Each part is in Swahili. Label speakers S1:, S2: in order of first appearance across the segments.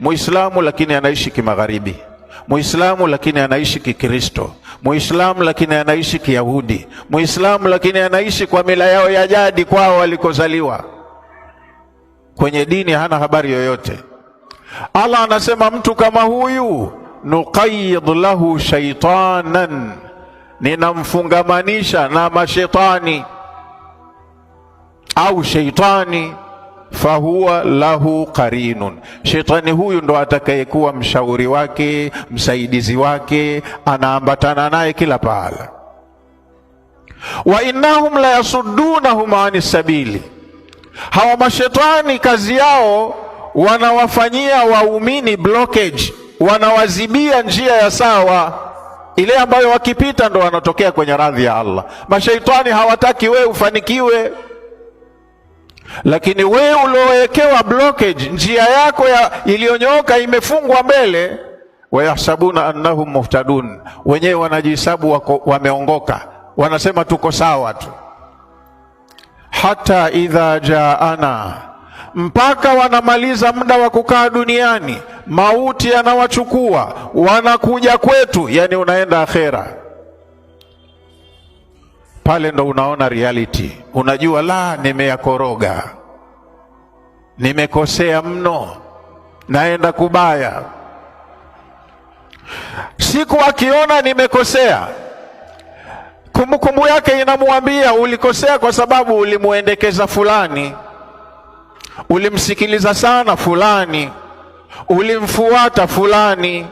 S1: Muislamu lakini anaishi kimagharibi, Muislamu lakini anaishi kikristo, Muislamu lakini anaishi kiyahudi, Muislamu lakini anaishi kwa mila yao ya jadi kwao walikozaliwa. Kwenye dini hana habari yoyote. Allah anasema mtu kama huyu nuqayyid lahu shaitanan, ninamfungamanisha na mashetani au sheitani, fahuwa lahu qarinun, shetani huyu ndo atakayekuwa mshauri wake, msaidizi wake, anaambatana naye kila pahala. Wa innahum la yasuddunahum anis sabili, hawa mashetani kazi yao wanawafanyia waumini blockage, wanawazibia njia ya sawa, ile ambayo wakipita ndo wanatokea kwenye radhi ya Allah. Mashaitani hawataki wewe ufanikiwe, lakini wewe uliowekewa blockage, njia yako iliyonyooka imefungwa mbele, wayahsabuna annahum muhtadun, wenyewe wanajihesabu wameongoka, wanasema tuko sawa tu. Hata idha jaana, mpaka wanamaliza muda wa kukaa duniani, mauti yanawachukua, wanakuja kwetu, yani unaenda akhera. Pale ndo unaona reality, unajua la, nimeyakoroga, nimekosea mno, naenda kubaya. Siku akiona nimekosea, kumbukumbu yake inamwambia ulikosea kwa sababu ulimuendekeza fulani, ulimsikiliza sana fulani, ulimfuata fulani,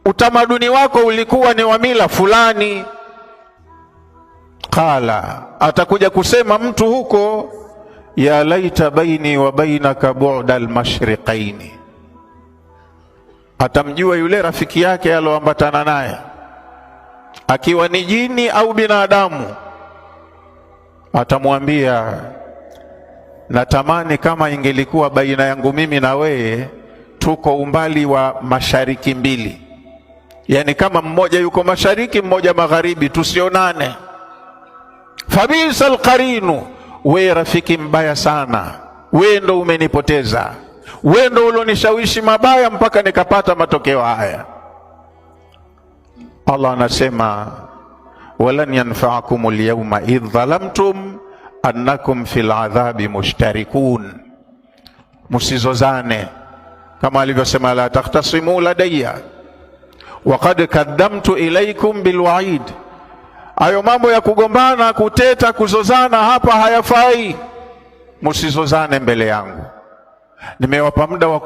S1: utamaduni wako ulikuwa ni wa mila fulani. Qala, atakuja kusema mtu huko, ya laita baini wa bainaka bu'da al-mashriqaini. Atamjua yule rafiki yake aloambatana naye, akiwa ni jini au binadamu, atamwambia natamani kama ingelikuwa baina yangu mimi na wewe tuko umbali wa mashariki mbili, yani kama mmoja yuko mashariki mmoja magharibi, tusionane. Fabisal qarinu, we rafiki mbaya sana, we ndo umenipoteza, we ndo ulonishawishi mabaya mpaka nikapata matokeo haya. Allah anasema walan yanfa'akumul yawma idh dhalamtum annakum fil adhabi mushtarikun, musizozane, kama alivyosema la takhtasimu ladayya wa qad qaddamtu ilaykum bilwa'id. Hayo mambo ya kugombana, kuteta, kuzozana hapa hayafai. Musizozane mbele yangu, nimewapa muda wa